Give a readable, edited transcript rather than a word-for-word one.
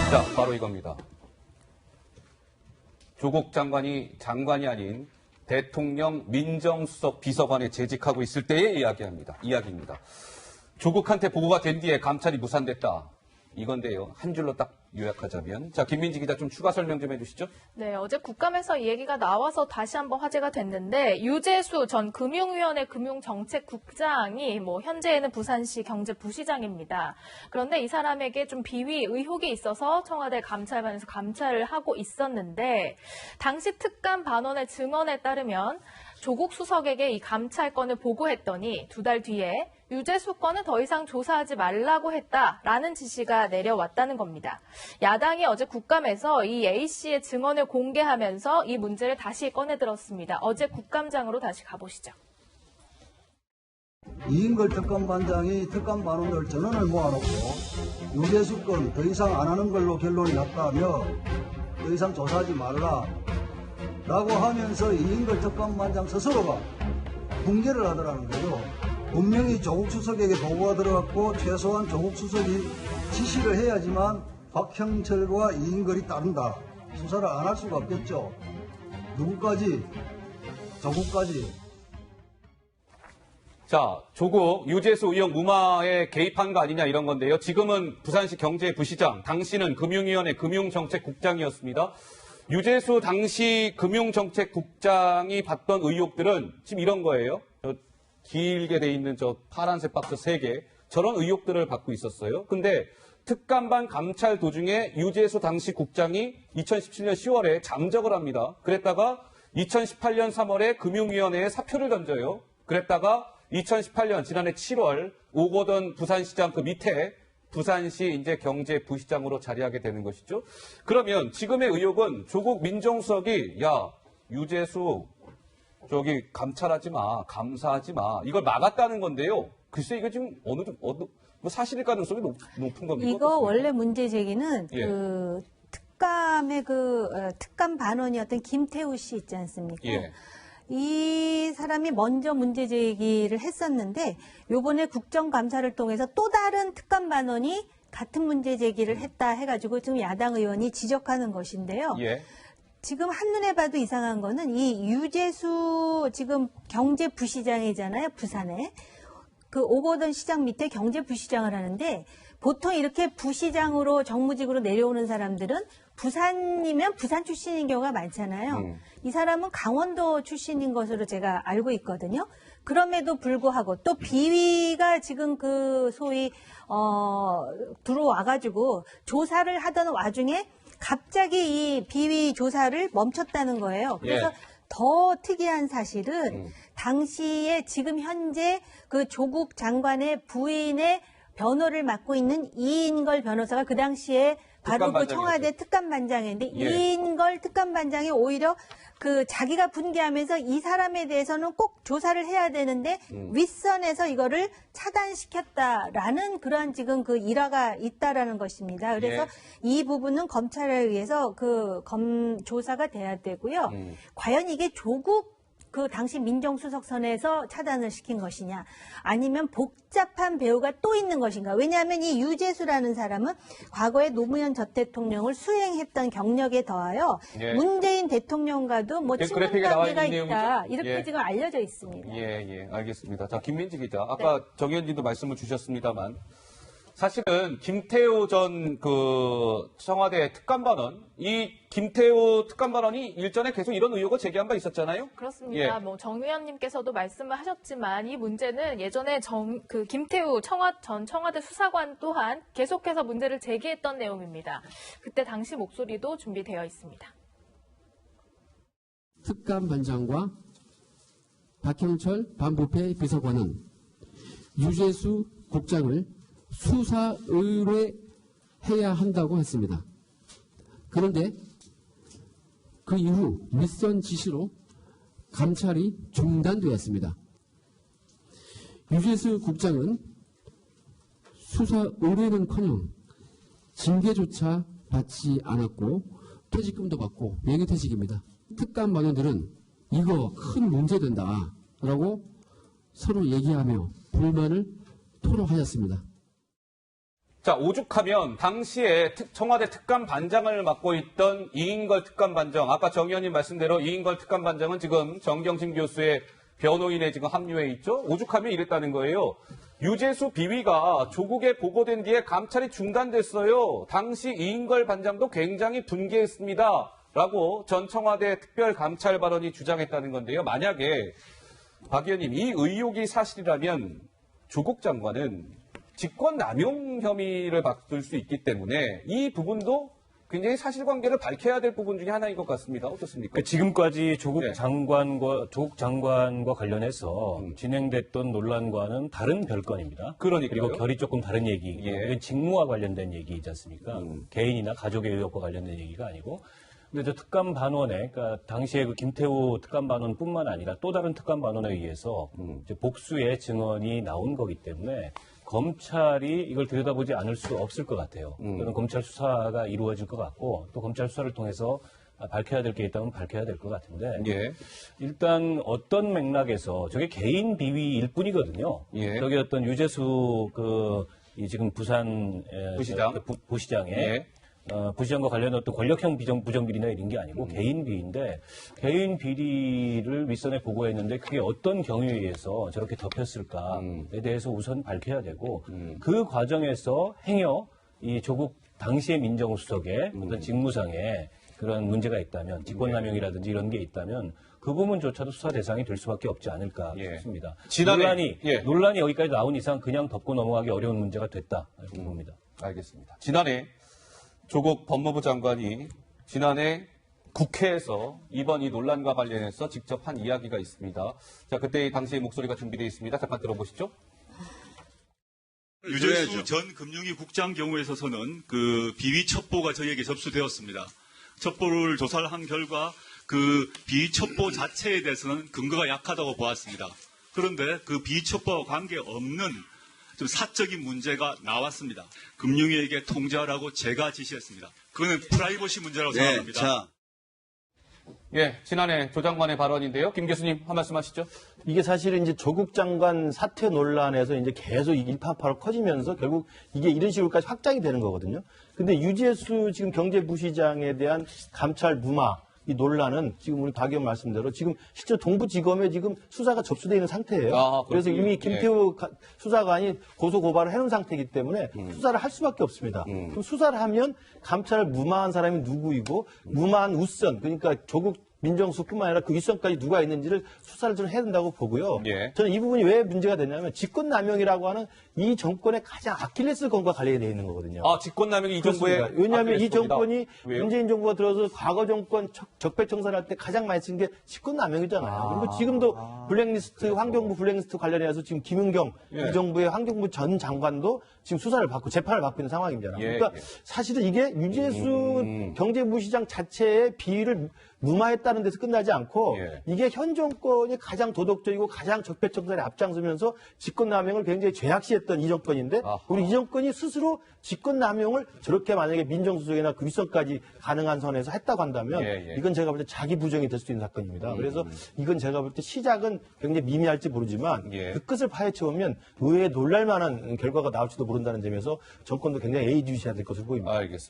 자, 바로 이겁니다. 조국 장관이 아닌 대통령 민정수석 비서관에 재직하고 있을 때의 이야기입니다. 조국한테 보고가 된 뒤에 감찰이 무산됐다. 이건데요. 한 줄로 딱 요약하자면. 자, 김민지 기자 좀 추가 설명 좀 해주시죠. 네, 어제 국감에서 이 얘기가 나와서 다시 한번 화제가 됐는데 유재수 전 금융위원회 금융정책국장이 현재는 부산시 경제부시장입니다. 그런데 이 사람에게 좀 비위 의혹이 있어서 청와대 감찰반에서 감찰을 하고 있었는데 당시 특감 반원의 증언에 따르면 조국 수석에게 이 감찰권을 보고했더니 2달 뒤에 유재수 건은 더 이상 조사하지 말라고 했다라는 지시가 내려왔다는 겁니다. 야당이 어제 국감에서 이 A씨의 증언을 공개하면서 이 문제를 다시 꺼내들었습니다. 어제 국감장으로 다시 가보시죠. 이인걸 특감반장이 특감반원들 전원을 모아놓고 유재수 건 더 이상 안 하는 걸로 결론이 났다며 더 이상 조사하지 말라 라고 하면서 이인걸 특감반장 스스로가 붕괴를 하더라는 거죠. 분명히 조국 수석에게 보고가 들어갔고 최소한 조국 수석이 지시를 해야지만 박형철과 이인걸이 따른다. 수사를 안 할 수가 없겠죠. 누구까지? 조국까지. 자, 조국, 유재수 의원 무마에 개입한 거 아니냐 이런 건데요. 지금은 부산시 경제부시장, 당시는 금융위원회 금융정책국장이었습니다. 유재수 당시 금융정책국장이 받던 의혹들은 지금 이런 거예요. 길게 돼 있는 저 파란색 박스 3개, 저런 의혹들을 받고 있었어요. 근데 특감반 감찰 도중에 유재수 당시 국장이 2017년 10월에 잠적을 합니다. 그랬다가 2018년 3월에 금융위원회에 사표를 던져요. 그랬다가 2018년 지난해 7월 오거돈 부산시장 그 밑에 부산시 이제 경제부시장으로 자리하게 되는 것이죠. 그러면 지금의 의혹은 조국 민정수석이 유재수 저기 감찰하지 마, 감사하지 마. 이걸 막았다는 건데요. 글쎄 이거 지금 어느 사실일 가능성이 높은 겁니다. 이거 원래 문제 제기는 예. 그 특감의 특감 반원이었던 김태우 씨 있지 않습니까? 예. 이 사람이 먼저 문제 제기를 했었는데 요번에 국정감사를 통해서 또 다른 특감 반원이 같은 문제 제기를 했다 해가지고 지금 야당 의원이 지적하는 것인데요. 예. 지금 한눈에 봐도 이상한 거는 이 유재수 지금 경제부시장이잖아요. 부산에. 그 오거돈 시장 밑에 경제부시장을 하는데 보통 이렇게 부시장으로 정무직으로 내려오는 사람들은 부산이면 부산 출신인 경우가 많잖아요. 이 사람은 강원도 출신인 것으로 제가 알고 있거든요. 그럼에도 불구하고 또 비위가 지금 그 소위 들어와가지고 조사를 하던 와중에 갑자기 이 비위 조사를 멈췄다는 거예요. 그래서 예. 더 특이한 사실은 당시에 지금 현재 그 조국 장관의 부인의 변호를 맡고 있는 이인걸 변호사가 그 당시에 바로 그 청와대 특감반장인데 예. 이인걸 특감반장이 오히려 그 자기가 분개하면서 이 사람에 대해서는 꼭 조사를 해야 되는데 윗선에서 이거를 차단시켰다라는 그러한 지금 그 일화가 있다라는 것입니다. 그래서 예. 이 부분은 검찰에 의해서 그 조사가 돼야 되고요. 과연 이게 조국 그 당시 민정수석선에서 차단을 시킨 것이냐 아니면 복잡한 배후가 또 있는 것인가. 왜냐하면 이 유재수라는 사람은 과거에 노무현 전 대통령을 수행했던 경력에 더하여 예. 문재인 대통령과도 뭐 친분 그래픽에 나와 관계가 있는 있다. 내용이죠? 이렇게 예. 지금 알려져 있습니다. 예, 알겠습니다. 자, 김민지 기자. 아까 정의원님도 말씀을 주셨습니다만 사실은 김태우 전 그 청와대 특감반원, 이 김태우 특감반원이 일전에 계속 이런 의혹을 제기한 바 있었잖아요. 그렇습니다. 예. 정 의원님께서도 말씀을 하셨지만 이 문제는 예전에 김태우 전 청와대 수사관 또한 계속해서 문제를 제기했던 내용입니다. 그때 당시 목소리도 준비되어 있습니다. 특감반장과 박형철 반부패 비서관은 유재수 국장을 수사 의뢰해야 한다고 했습니다. 그런데 그 이후 윗선 지시로 감찰이 중단되었습니다. 유재수 국장은 수사 의뢰는커녕 징계조차 받지 않았고 퇴직금도 받고 명예퇴직입니다. 특감반원들은 이거 큰 문제된다라고 서로 얘기하며 불만을 토로하였습니다. 자, 오죽하면 당시에 청와대 특감반장을 맡고 있던 이인걸 특감반장, 아까 정 의원님 말씀대로 이인걸 특감반장은 지금 정경심 교수의 변호인에 지금 합류해 있죠. 오죽하면 이랬다는 거예요. 유재수 비위가 조국에 보고된 뒤에 감찰이 중단됐어요. 당시 이인걸 반장도 굉장히 분개했습니다. 라고 전 청와대 특별감찰 발언이 주장했다는 건데요. 만약에 박 의원님, 이 의혹이 사실이라면 조국 장관은 직권남용 혐의를 받을 수 있기 때문에 이 부분도 굉장히 사실관계를 밝혀야 될 부분 중에 하나인 것 같습니다. 어떻습니까? 지금까지 조국 네. 장관과 관련해서 진행됐던 논란과는 다른 별건입니다. 그러니까요. 그리고 결이 조금 다른 얘기고 예. 이건 직무와 관련된 얘기이지 않습니까? 개인이나 가족의 의혹과 관련된 얘기가 아니고. 근데 저 특감 반원에, 그러니까 당시에 그 김태우 특감 반원뿐만 아니라 또 다른 특감 반원에 의해서 이제 복수의 증언이 나온 거기 때문에 검찰이 이걸 들여다보지 않을 수 없을 것 같아요. 또는 검찰 수사가 이루어질 것 같고 또 검찰 수사를 통해서 밝혀야 될 게 있다면 밝혀야 될 것 같은데 예. 일단 어떤 맥락에서 저게 개인 비위일 뿐이거든요. 예. 저기 어떤 유재수 이 지금 부산 부시장. 부시장의 예. 부시장과 관련된 어떤 권력형 부정비리나 이런 게 아니고 개인 비리인데 개인 비리를 윗선에 보고했는데 그게 어떤 경위에 의해서 저렇게 덮였을까에 대해서 우선 밝혀야 되고 그 과정에서 행여 이 조국 당시의 민정수석의 어떤 직무상에 그런 문제가 있다면 직권남용이라든지 이런 게 있다면 그 부분조차도 수사 대상이 될 수밖에 없지 않을까 예. 싶습니다. 지난해- 논란이 여기까지 나온 이상 그냥 덮고 넘어가기 어려운 문제가 됐다 이렇게 봅니다. 알겠습니다. 지난해 조국 법무부 장관이 지난해 국회에서 이번 이 논란과 관련해서 직접 한 이야기가 있습니다. 자, 그때 당시의 목소리가 준비되어 있습니다. 잠깐 들어보시죠. 유재수 전 금융위 국장 경우에 있어서는 그 비위 첩보가 저희에게 접수되었습니다. 첩보를 조사를 한 결과 그 비위 첩보 자체에 대해서는 근거가 약하다고 보았습니다. 그런데 그 비위 첩보와 관계없는 좀 사적인 문제가 나왔습니다. 금융위에게 통지하라고 제가 지시했습니다. 그거는 프라이버시 문제라고 생각합니다. 예, 지난해 조 장관의 발언인데요. 김 교수님 한 말씀 하시죠. 이게 사실은 이제 조국 장관 사퇴 논란에서 이제 계속 일파파로 커지면서 결국 이게 이런 식으로까지 확장이 되는 거거든요. 근데 유재수 지금 경제부시장에 대한 감찰 무마 이 논란은 지금 우리 박 의원 말씀대로 지금 실제 동부지검에 지금 수사가 접수되어 있는 상태예요. 아, 그래서 그렇군요. 이미 김태우 수사관이 고소 고발을 해놓은 상태이기 때문에 수사를 할 수밖에 없습니다. 그럼 수사를 하면 감찰을 무마한 사람이 누구이고 무마한 윗선 그러니까 조국 민정수석뿐만 아니라 그 윗선까지 누가 있는지를 수사를 좀 해야 된다고 보고요. 예. 저는 이 부분이 왜 문제가 되냐면 직권남용이라고 하는 이 정권의 가장 아킬레스 건과 관련이 되어 있는 거거든요. 아, 직권남용이 이 정부의 그렇습니다. 왜냐하면 이 아킬레스건이다. 정권이 왜요? 문재인 정부가 들어서 과거 정권 적폐청산을 할 때 가장 많이 쓴 게 직권남용이잖아요. 그리고 지금도 블랙리스트, 환경부 블랙리스트 관련해서 지금 김은경 예. 이 정부의 환경부 전 장관도 지금 수사를 받고 재판을 받고 있는 상황입니다. 예, 그러니까 예. 사실은 이게 유재수 경제부시장 자체의 비위를 무마했다는 데서 끝나지 않고 예. 이게 현 정권이 가장 도덕적이고 가장 적폐청산에 앞장서면서 직권남용을 굉장히 죄악시했던 이 정권인데 아하. 우리 이 정권이 스스로 직권남용을 저렇게 만약에 민정수석이나 그 윗선까지 가능한 선에서 했다고 한다면 예, 예. 이건 제가 볼 때 자기 부정이 될 수도 있는 사건입니다. 그래서 이건 제가 볼 때 시작은 굉장히 미미할지 모르지만 예. 그 끝을 파헤쳐보면 의외에 놀랄만한 결과가 나올지도 모른다는 점에서 정권도 굉장히 예의주시해야 될 것으로 보입니다. 알겠습니다.